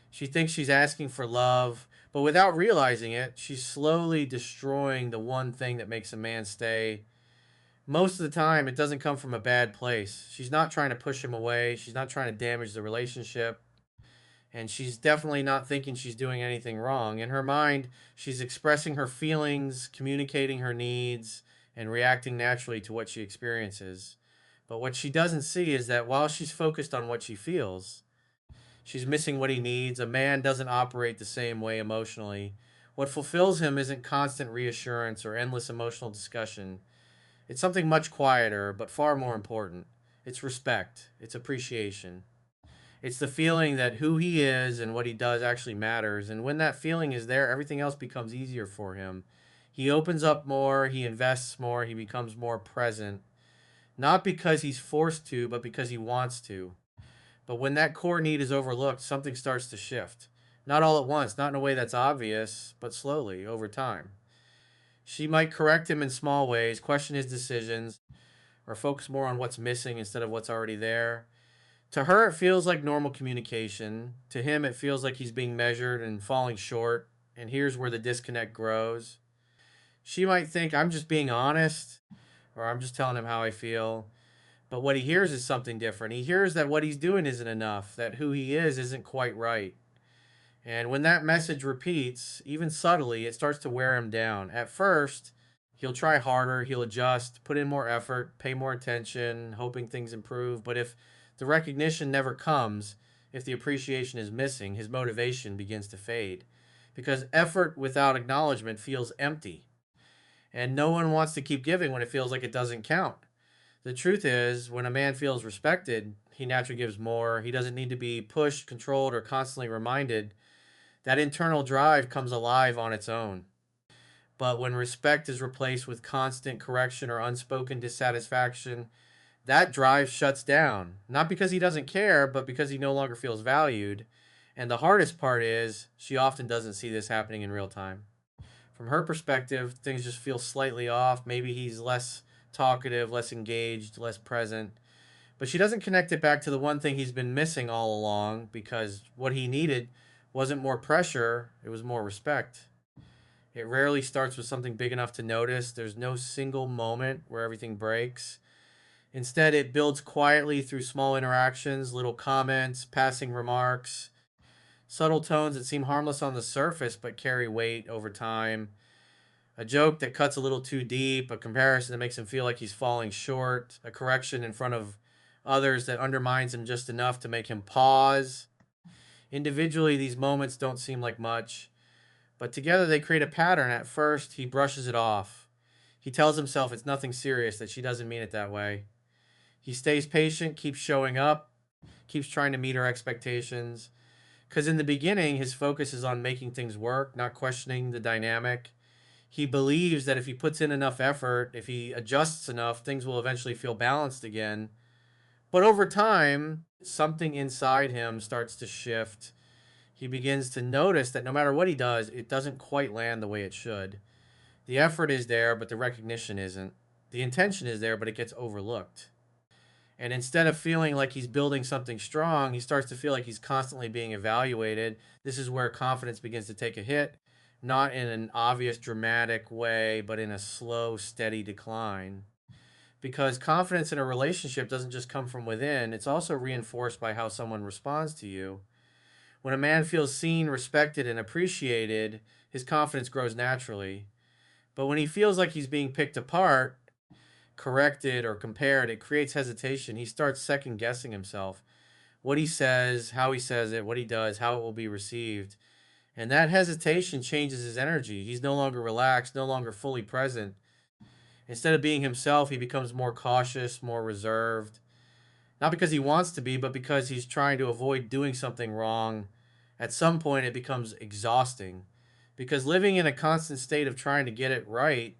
She thinks she's asking for love, but without realizing it, she's slowly destroying the one thing that makes a man stay. Most of the time, it doesn't come from a bad place. She's not trying to push him away, she's not trying to damage the relationship, and she's definitely not thinking she's doing anything wrong. In her mind, she's expressing her feelings, communicating her needs, and reacting naturally to what she experiences. But what she doesn't see is that while she's focused on what she feels, she's missing what he needs. A man doesn't operate the same way emotionally. What fulfills him isn't constant reassurance or endless emotional discussion. It's something much quieter, but far more important. It's respect, it's appreciation. It's the feeling that who he is and what he does actually matters. And when that feeling is there, everything else becomes easier for him. He opens up more, he invests more, he becomes more present. Not because he's forced to, but because he wants to. But when that core need is overlooked, something starts to shift. Not all at once, not in a way that's obvious, but slowly, over time. She might correct him in small ways, question his decisions, or focus more on what's missing instead of what's already there. To her, it feels like normal communication. To him, it feels like he's being measured and falling short. And here's where the disconnect grows. She might think, I'm just being honest, or I'm just telling him how I feel. But what he hears is something different. He hears that what he's doing isn't enough, that who he is isn't quite right. And when that message repeats, even subtly, it starts to wear him down. At first, he'll try harder, he'll adjust, put in more effort, pay more attention, hoping things improve. But if the recognition never comes, if the appreciation is missing, his motivation begins to fade. Because effort without acknowledgement feels empty. And no one wants to keep giving when it feels like it doesn't count. The truth is, when a man feels respected, he naturally gives more. He doesn't need to be pushed, controlled, or constantly reminded. That internal drive comes alive on its own. But when respect is replaced with constant correction or unspoken dissatisfaction, that drive shuts down. Not because he doesn't care, but because he no longer feels valued. And the hardest part is, she often doesn't see this happening in real time. From her perspective, things just feel slightly off. Maybe he's less talkative, less engaged, less present. But she doesn't connect it back to the one thing he's been missing all along, because what he needed wasn't more pressure, it was more respect. It rarely starts with something big enough to notice. There's no single moment where everything breaks. Instead, it builds quietly through small interactions, little comments, passing remarks, subtle tones that seem harmless on the surface but carry weight over time. A joke that cuts a little too deep, a comparison that makes him feel like he's falling short, a correction in front of others that undermines him just enough to make him pause. Individually, these moments don't seem like much, but together they create a pattern. At first, he brushes it off. He tells himself it's nothing serious, that she doesn't mean it that way. He stays patient, keeps showing up, keeps trying to meet her expectations. Because in the beginning, his focus is on making things work, not questioning the dynamic. He believes that if he puts in enough effort, if he adjusts enough, things will eventually feel balanced again. But over time, something inside him starts to shift. He begins to notice that no matter what he does, it doesn't quite land the way it should. The effort is there, but the recognition isn't. The intention is there, but it gets overlooked. And instead of feeling like he's building something strong, he starts to feel like he's constantly being evaluated. This is where confidence begins to take a hit, not in an obvious, dramatic way, but in a slow, steady decline. Because confidence in a relationship doesn't just come from within, it's also reinforced by how someone responds to you. When a man feels seen, respected, and appreciated, his confidence grows naturally. But when he feels like he's being picked apart, corrected, or compared, it creates hesitation. He starts second guessing himself. What he says, how he says it, what he does, how it will be received. And that hesitation changes his energy. He's no longer relaxed, no longer fully present. Instead of being himself, he becomes more cautious, more reserved. Not because he wants to be, but because he's trying to avoid doing something wrong. At some point, it becomes exhausting. Because living in a constant state of trying to get it right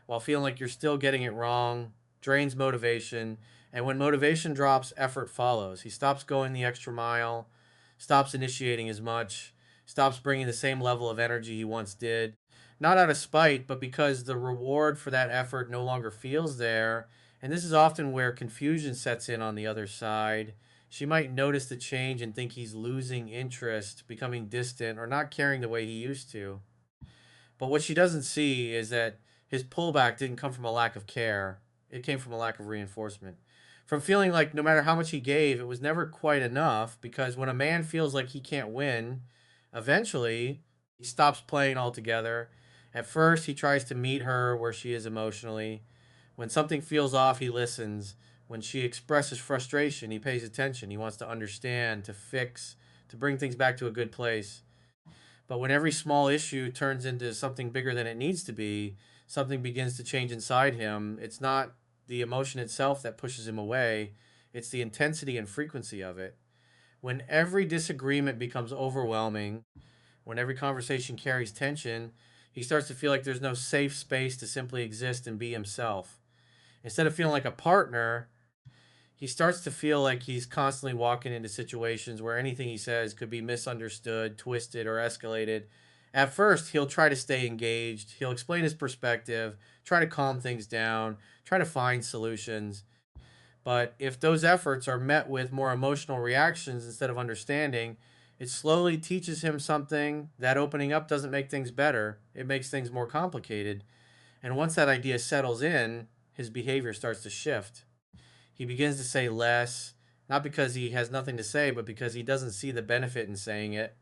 while feeling like you're still getting it wrong drains motivation. And when motivation drops, effort follows. He stops going the extra mile, stops initiating as much, stops bringing the same level of energy he once did. Not out of spite, but because the reward for that effort no longer feels there. And this is often where confusion sets in on the other side. She might notice the change and think he's losing interest, becoming distant, or not caring the way he used to. But what she doesn't see is that his pullback didn't come from a lack of care, it came from a lack of reinforcement. From feeling like no matter how much he gave, it was never quite enough, because when a man feels like he can't win, eventually he stops playing altogether. At first, he tries to meet her where she is emotionally. When something feels off, he listens. When she expresses frustration, he pays attention. He wants to understand, to fix, to bring things back to a good place. But when every small issue turns into something bigger than it needs to be, something begins to change inside him. It's not the emotion itself that pushes him away, it's the intensity and frequency of it. When every disagreement becomes overwhelming, when every conversation carries tension, he starts to feel like there's no safe space to simply exist and be himself. Instead of feeling like a partner, he starts to feel like he's constantly walking into situations where anything he says could be misunderstood, twisted, or escalated. At first, he'll try to stay engaged, he'll explain his perspective, try to calm things down, try to find solutions. But if those efforts are met with more emotional reactions instead of understanding, it slowly teaches him something that opening up doesn't make things better, it makes things more complicated. And once that idea settles in, his behavior starts to shift. He begins to say less, not because he has nothing to say, but because he doesn't see the benefit in saying it.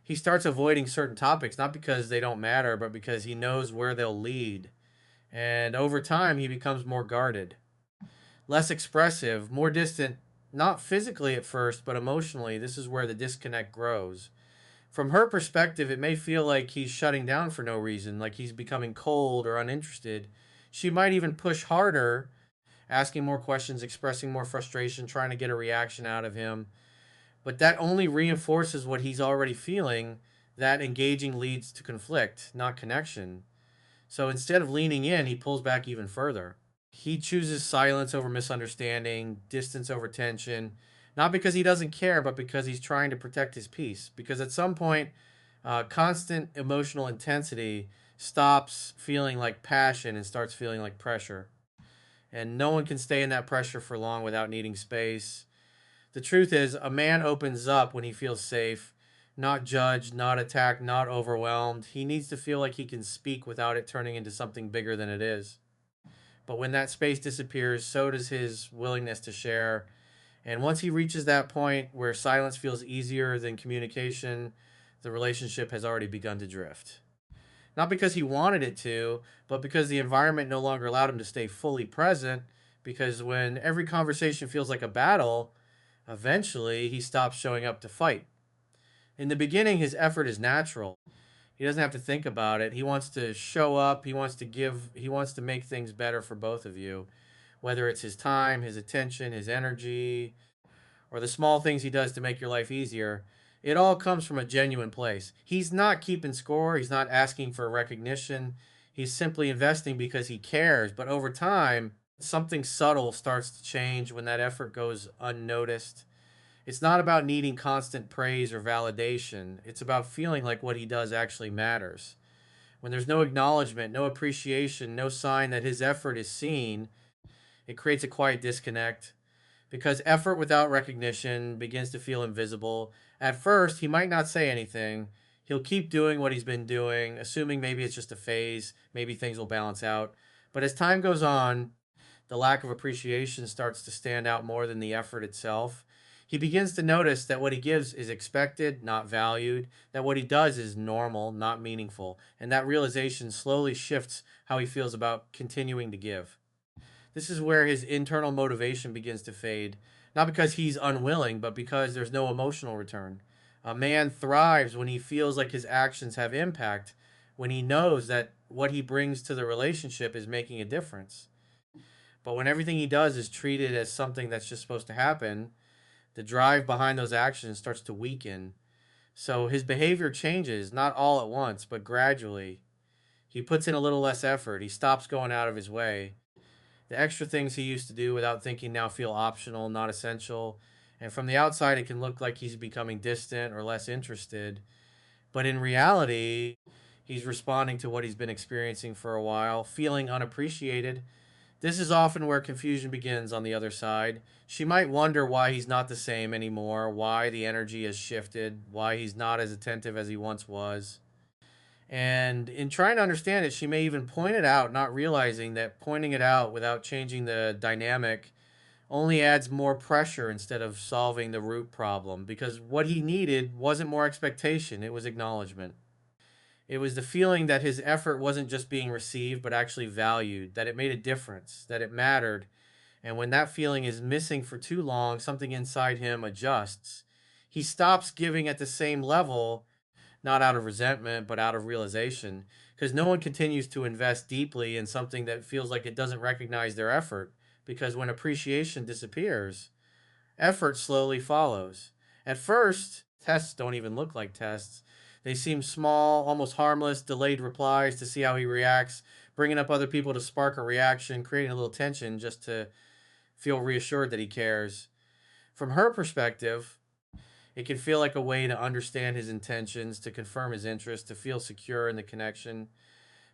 He starts avoiding certain topics, not because they don't matter, but because he knows where they'll lead. And over time, he becomes more guarded, less expressive, more distant, not physically at first, but emotionally. This is where the disconnect grows. From her perspective, it may feel like he's shutting down for no reason, like he's becoming cold or uninterested. She might even push harder, asking more questions, expressing more frustration, trying to get a reaction out of him. But that only reinforces what he's already feeling. That engaging leads to conflict, not connection. So instead of leaning in, he pulls back even further. He chooses silence over misunderstanding, distance over tension, not because he doesn't care, but because he's trying to protect his peace. Because at some point, constant emotional intensity stops feeling like passion and starts feeling like pressure. And no one can stay in that pressure for long without needing space. The truth is, a man opens up when he feels safe, not judged, not attacked, not overwhelmed. He needs to feel like he can speak without it turning into something bigger than it is. But when that space disappears, so does his willingness to share. And once he reaches that point where silence feels easier than communication, the relationship has already begun to drift. Not because he wanted it to, but because the environment no longer allowed him to stay fully present. Because when every conversation feels like a battle, eventually he stops showing up to fight. In the beginning, his effort is natural. He doesn't have to think about it. He wants to show up, he wants to give, he wants to make things better for both of you. Whether it's his time, his attention, his energy, or the small things he does to make your life easier, it all comes from a genuine place. He's not keeping score, he's not asking for recognition. He's simply investing because he cares. But over time, something subtle starts to change when that effort goes unnoticed. It's not about needing constant praise or validation. It's about feeling like what he does actually matters. When there's no acknowledgement, no appreciation, no sign that his effort is seen, it creates a quiet disconnect, because effort without recognition begins to feel invisible. At first, he might not say anything. He'll keep doing what he's been doing, assuming maybe it's just a phase, maybe things will balance out. But as time goes on, the lack of appreciation starts to stand out more than the effort itself. He begins to notice that what he gives is expected, not valued, that what he does is normal, not meaningful, and that realization slowly shifts how he feels about continuing to give. This is where his internal motivation begins to fade, not because he's unwilling, but because there's no emotional return. A man thrives when he feels like his actions have impact, when he knows that what he brings to the relationship is making a difference. But when everything he does is treated as something that's just supposed to happen, the drive behind those actions starts to weaken. So his behavior changes, not all at once, but gradually. He puts in a little less effort. He stops going out of his way. The extra things he used to do without thinking now feel optional, not essential. And from the outside, it can look like he's becoming distant or less interested. But in reality, he's responding to what he's been experiencing for a while, feeling unappreciated, This is often where confusion begins on the other side. She might wonder why he's not the same anymore, why the energy has shifted, why he's not as attentive as he once was. And in trying to understand it, she may even point it out, not realizing that pointing it out without changing the dynamic only adds more pressure instead of solving the root problem. Because what he needed wasn't more expectation, it was acknowledgement. It was the feeling that his effort wasn't just being received, but actually valued, that it made a difference, that it mattered. And when that feeling is missing for too long, something inside him adjusts. He stops giving at the same level, not out of resentment, but out of realization. Because no one continues to invest deeply in something that feels like it doesn't recognize their effort. Because when appreciation disappears, effort slowly follows. At first, tests don't even look like tests. They seem small, almost harmless, delayed replies to see how he reacts, bringing up other people to spark a reaction, creating a little tension just to feel reassured that he cares. From her perspective, it can feel like a way to understand his intentions, to confirm his interest, to feel secure in the connection.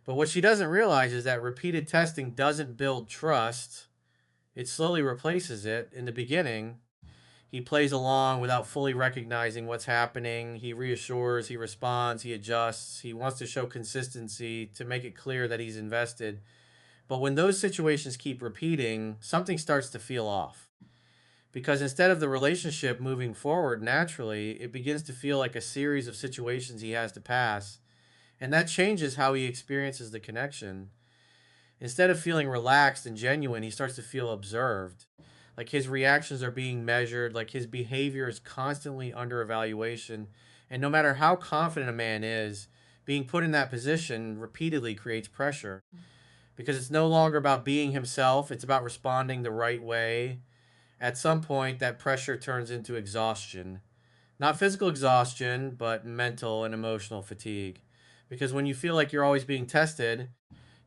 But what she doesn't realize is that repeated testing doesn't build trust, it slowly replaces it. In the beginning, he plays along without fully recognizing what's happening. He reassures, he responds, he adjusts. He wants to show consistency to make it clear that he's invested. But when those situations keep repeating, something starts to feel off. Because instead of the relationship moving forward naturally, it begins to feel like a series of situations he has to pass. And that changes how he experiences the connection. Instead of feeling relaxed and genuine, he starts to feel observed. Like his reactions are being measured, like his behavior is constantly under evaluation. And no matter how confident a man is, being put in that position repeatedly creates pressure because it's no longer about being himself, it's about responding the right way. At some point, that pressure turns into exhaustion. Not physical exhaustion, but mental and emotional fatigue. Because when you feel like you're always being tested,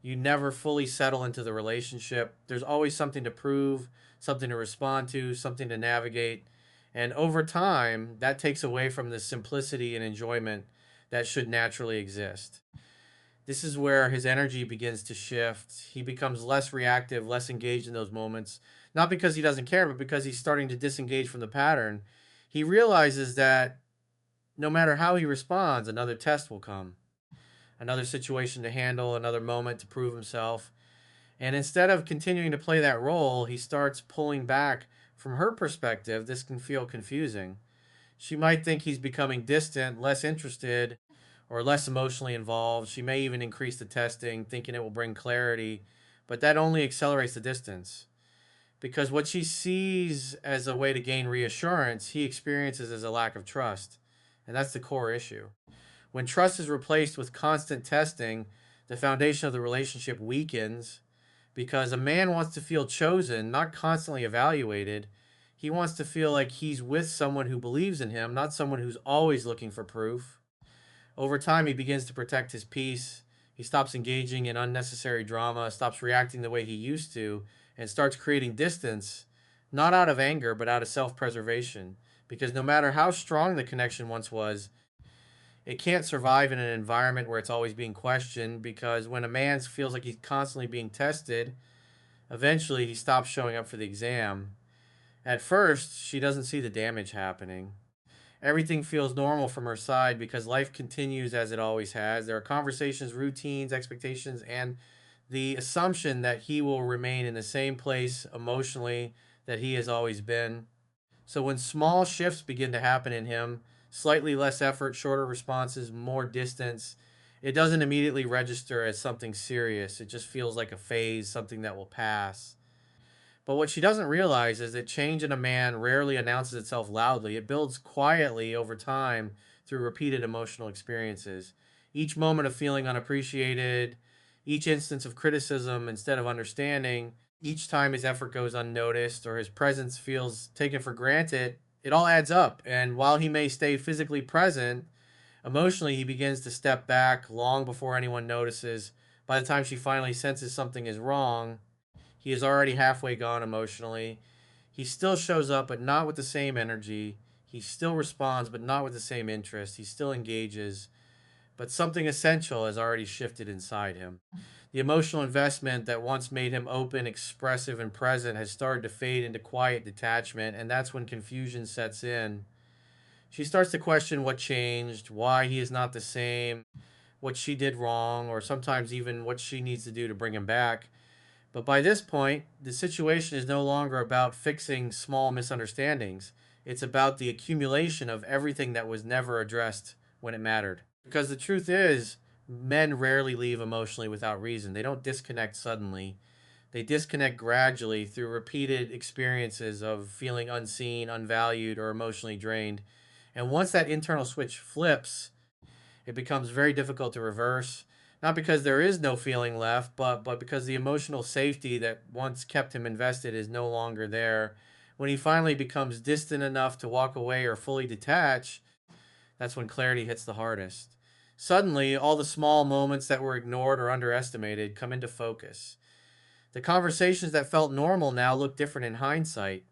you never fully settle into the relationship. There's always something to prove, something to respond to, something to navigate. And over time, that takes away from the simplicity and enjoyment that should naturally exist. This is where his energy begins to shift. He becomes less reactive, less engaged in those moments, not because he doesn't care, but because he's starting to disengage from the pattern. He realizes that no matter how he responds, another test will come, another situation to handle, another moment to prove himself. And instead of continuing to play that role, he starts pulling back. From her perspective, this can feel confusing. She might think he's becoming distant, less interested, or less emotionally involved. She may even increase the testing, thinking it will bring clarity, but that only accelerates the distance. Because what she sees as a way to gain reassurance, he experiences as a lack of trust. And that's the core issue. When trust is replaced with constant testing, the foundation of the relationship weakens because a man wants to feel chosen, not constantly evaluated. He wants to feel like he's with someone who believes in him, not someone who's always looking for proof. Over time, he begins to protect his peace. He stops engaging in unnecessary drama, stops reacting the way he used to, and starts creating distance, not out of anger, but out of self preservation. Because no matter how strong the connection once was, it can't survive in an environment where it's always being questioned. Because when a man feels like he's constantly being tested, eventually he stops showing up for the exam. At first, she doesn't see the damage happening. Everything feels normal from her side because life continues as it always has. There are conversations, routines, expectations, and the assumption that he will remain in the same place emotionally that he has always been. So when small shifts begin to happen in him, slightly less effort, shorter responses, more distance, it doesn't immediately register as something serious. It just feels like a phase, something that will pass. But what she doesn't realize is that change in a man rarely announces itself loudly. It builds quietly over time through repeated emotional experiences. Each moment of feeling unappreciated, each instance of criticism instead of understanding, each time his effort goes unnoticed or his presence feels taken for granted, it all adds up. And while he may stay physically present, emotionally he begins to step back long before anyone notices. By the time she finally senses something is wrong, he is already halfway gone emotionally. He still shows up, but not with the same energy. He still responds, but not with the same interest. He still engages, but something essential has already shifted inside him. The emotional investment that once made him open, expressive, and present has started to fade into quiet detachment, and that's when confusion sets in. She starts to question what changed, why he is not the same, what she did wrong, or sometimes even what she needs to do to bring him back. But by this point, the situation is no longer about fixing small misunderstandings. It's about the accumulation of everything that was never addressed when it mattered. Because the truth is, men rarely leave emotionally without reason. They don't disconnect suddenly. They disconnect gradually through repeated experiences of feeling unseen, unvalued, or emotionally drained. And once that internal switch flips, it becomes very difficult to reverse. Not because there is no feeling left, but because the emotional safety that once kept him invested is no longer there. When he finally becomes distant enough to walk away or fully detach, that's when clarity hits the hardest. Suddenly, all the small moments that were ignored or underestimated come into focus. The conversations that felt normal now look different in hindsight.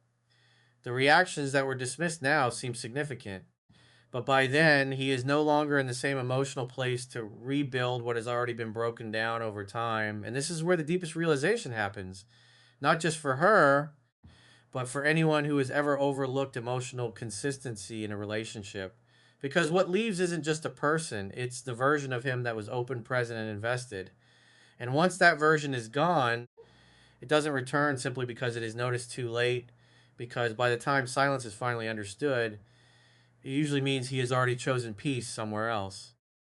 The reactions that were dismissed now seem significant. But by then, he is no longer in the same emotional place to rebuild what has already been broken down over time. And this is where the deepest realization happens. Not just for her, but for anyone who has ever overlooked emotional consistency in a relationship. Because what leaves isn't just a person, it's the version of him that was open, present, and invested. And once that version is gone, it doesn't return simply because it is noticed too late. Because by the time silence is finally understood, it usually means he has already chosen peace somewhere else.